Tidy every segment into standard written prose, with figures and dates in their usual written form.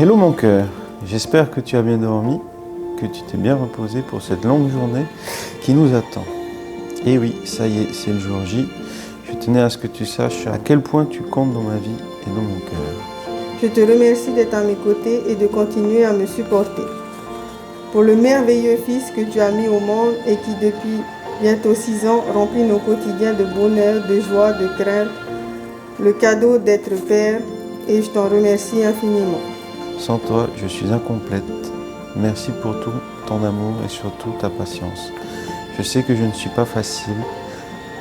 Hello mon cœur, j'espère que tu as bien dormi, que tu t'es bien reposé pour cette longue journée qui nous attend. Et oui, ça y est, c'est le jour J. Je tenais à ce que tu saches à quel point tu comptes dans ma vie et dans mon cœur. Je te remercie d'être à mes côtés et de continuer à me supporter. Pour le merveilleux Fils que tu as mis au monde et qui depuis bientôt 6 ans remplit nos quotidiens de bonheur, de joie, de crainte, le cadeau d'être Père, et je t'en remercie infiniment. Sans toi, je suis incomplète. Merci pour tout ton amour et surtout ta patience. Je sais que je ne suis pas facile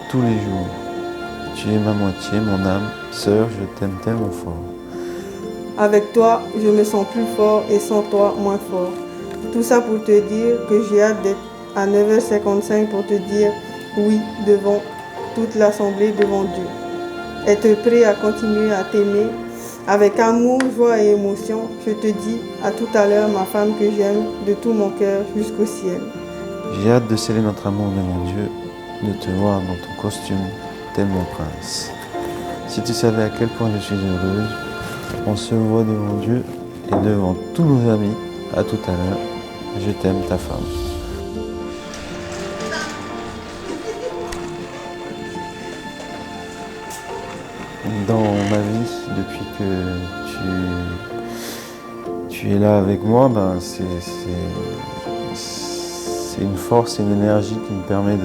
tous les jours. Tu es ma moitié, mon âme, sœur, je t'aime tellement fort. Avec toi, je me sens plus fort et sans toi, moins fort. Tout ça pour te dire que j'ai hâte d'être à 9h55 pour te dire oui devant toute l'assemblée, devant Dieu. Être prêt à continuer à t'aimer avec amour, joie et émotion. Je te dis à tout à l'heure, ma femme que j'aime de tout mon cœur jusqu'au ciel. J'ai hâte de sceller notre amour devant Dieu, de te voir dans ton costume, tel mon prince. Si tu savais à quel point je suis heureuse, on se voit devant Dieu et devant tous nos amis. À tout à l'heure, je t'aime, ta femme. Dans ma vie, depuis que tu es là avec moi, c'est une force et une énergie qui me permet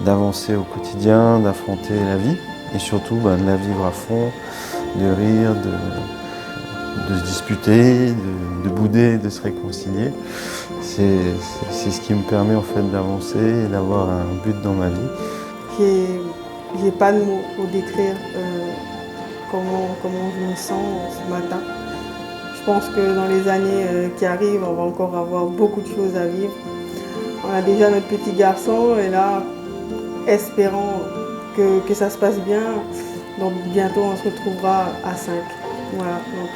d'avancer au quotidien, d'affronter la vie et surtout de la vivre à fond, de rire, de se disputer, de bouder, de se réconcilier. C'est ce qui me permet en fait d'avancer et d'avoir un but dans ma vie. J'ai pas de mots pour décrire comment je me sens ce matin. Je pense que dans les années qui arrivent, on va encore avoir beaucoup de choses à vivre. On a déjà notre petit garçon et là, espérons que ça se passe bien. Donc bientôt, on se retrouvera à 5. Voilà, donc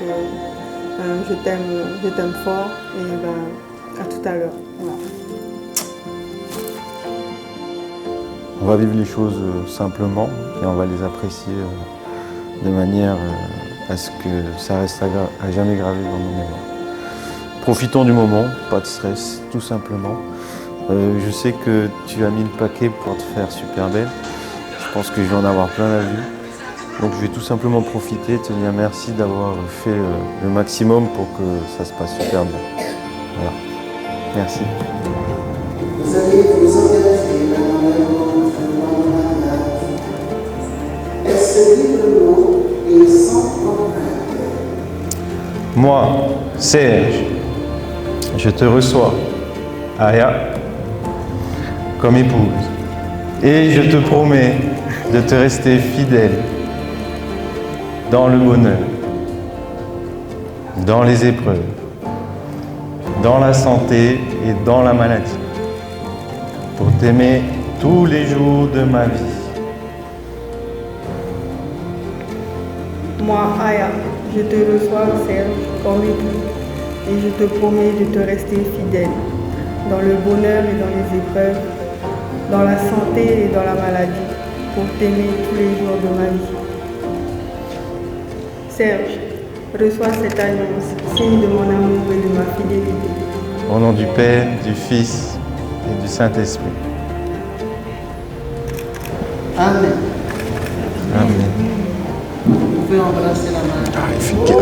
je t'aime fort et à tout à l'heure. Voilà. On va vivre les choses simplement et on va les apprécier de manière à ce que ça reste à jamais gravé dans nos mémoires. Profitons du moment, pas de stress, tout simplement. Je sais que tu as mis le paquet pour te faire super belle. Je pense que je vais en avoir plein la vue. Donc je vais tout simplement profiter et te dire merci d'avoir fait le maximum pour que ça se passe super bien. Voilà. Merci. Vous allez vous engager dans le est-ce librement et sans contrainte. Moi, Serge, je te reçois, Aya, comme épouse. Et je te promets de te rester fidèle dans le bonheur, dans les épreuves, dans la santé et dans la maladie, pour t'aimer tous les jours de ma vie. Moi, Aya, je te reçois, Serge, comme époux, et je te promets de te rester fidèle dans le bonheur et dans les épreuves, dans la santé et dans la maladie, pour t'aimer tous les jours de ma vie. Serge, reçois cette alliance, signe de mon amour et de ma fidélité. Au nom du Père, du Fils et du Saint-Esprit. Amen. Amen. Vous pouvez embrasser la main. Ah, efficace.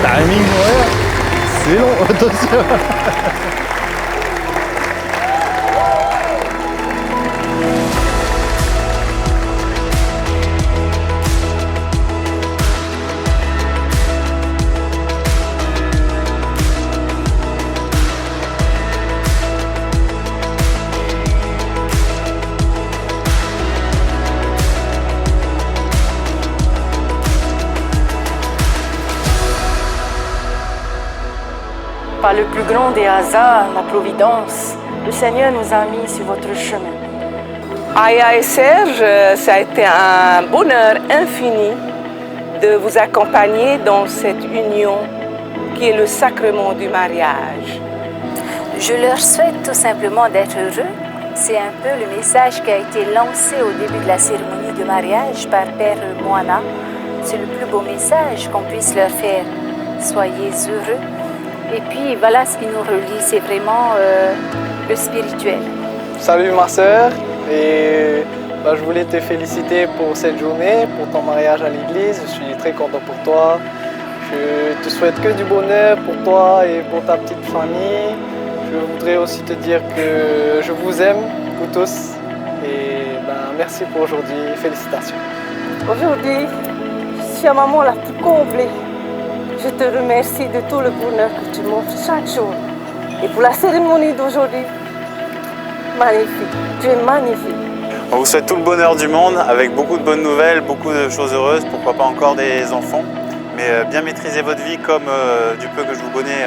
Timing, ouais. C'est long, attention. Par le plus grand des hasards, la providence, le Seigneur nous a mis sur votre chemin. Aya et Serge, ça a été un bonheur infini de vous accompagner dans cette union qui est le sacrement du mariage. Je leur souhaite tout simplement d'être heureux. C'est un peu le message qui a été lancé au début de la cérémonie de mariage par Père Moana. C'est le plus beau message qu'on puisse leur faire. Soyez heureux. Et puis voilà, ce qui nous relie, c'est vraiment le spirituel. Salut ma sœur, et je voulais te féliciter pour cette journée, pour ton mariage à l'église. Je suis très content pour toi. Je te souhaite que du bonheur pour toi et pour ta petite famille. Je voudrais aussi te dire que je vous aime, vous tous, et merci pour aujourd'hui. Félicitations. Aujourd'hui, je suis la maman la plus comblée. Je te remercie de tout le bonheur que tu m'offres chaque jour. Et pour la cérémonie d'aujourd'hui, magnifique, tu es magnifique. On vous souhaite tout le bonheur du monde, avec beaucoup de bonnes nouvelles, beaucoup de choses heureuses, pourquoi pas encore des enfants. Mais bien maîtriser votre vie comme du peu que je vous connais.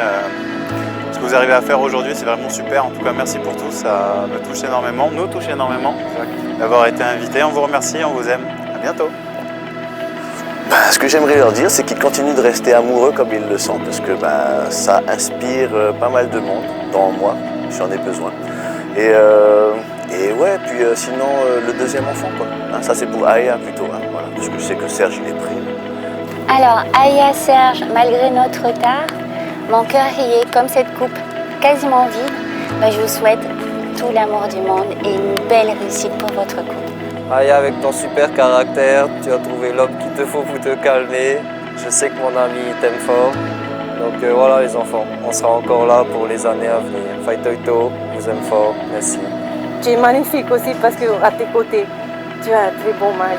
Ce que vous arrivez à faire aujourd'hui, c'est vraiment super. En tout cas, merci pour tout, ça me touche énormément, nous touche énormément d'avoir été invités. On vous remercie, on vous aime. À bientôt. Ce que j'aimerais leur dire, c'est qu'ils continuent de rester amoureux comme ils le sont, parce que ça inspire pas mal de monde, dont moi, j'en ai besoin. Et ouais, puis sinon, le deuxième enfant, quoi. Ça, c'est pour Aya plutôt, voilà, parce que je sais que Serge, il est pris. Alors, Aya, Serge, malgré notre retard, mon cœur y est comme cette coupe quasiment vide. Je vous souhaite tout l'amour du monde et une belle réussite pour votre couple. Aya, avec ton super caractère, tu as trouvé l'homme qu'il te faut pour te calmer. Je sais que mon ami t'aime fort. Donc voilà les enfants, on sera encore là pour les années à venir. Faitoito, vous aime fort, merci. Tu es magnifique aussi parce qu'à tes côtés, tu as un très bon mari.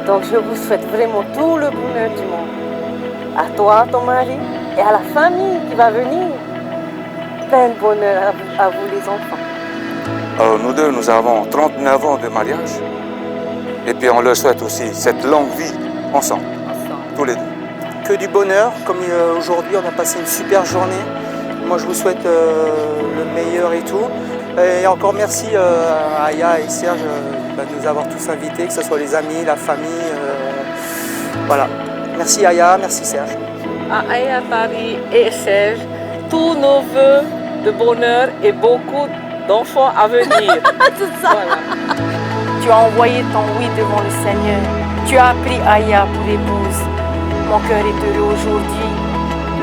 Donc je vous souhaite vraiment tout le bonheur du monde. À toi, ton mari, et à la famille qui va venir. Plein de bonheur à vous les enfants. Alors nous deux, nous avons 39 ans de mariage. Et puis on leur souhaite aussi cette longue vie ensemble, tous les deux. Que du bonheur, comme aujourd'hui on a passé une super journée. Moi je vous souhaite le meilleur et tout. Et encore merci à Aya et Serge de nous avoir tous invités, que ce soit les amis, la famille. Voilà. Merci Aya, merci Serge. À Aya, Paris et Serge, tous nos vœux de bonheur et beaucoup d'enfants à venir. C'est ça. Voilà. Tu as envoyé ton oui devant le Seigneur. Tu as pris Aya pour épouse. Mon cœur est heureux aujourd'hui.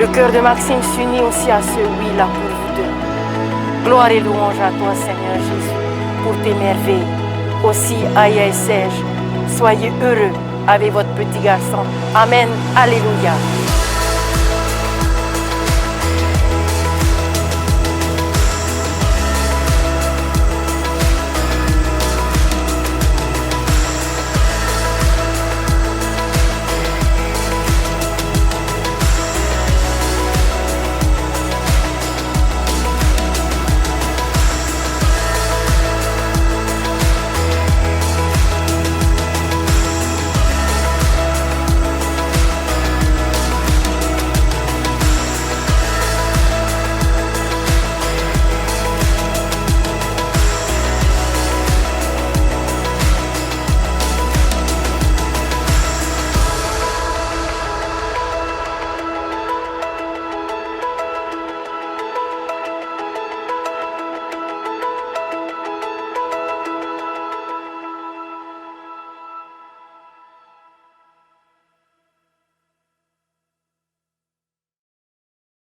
Le cœur de Maxime s'unit aussi à ce oui-là pour vous deux. Gloire et louange à toi, Seigneur Jésus, pour tes merveilles. Aussi, Aya et Serge, soyez heureux avec votre petit garçon. Amen. Alléluia.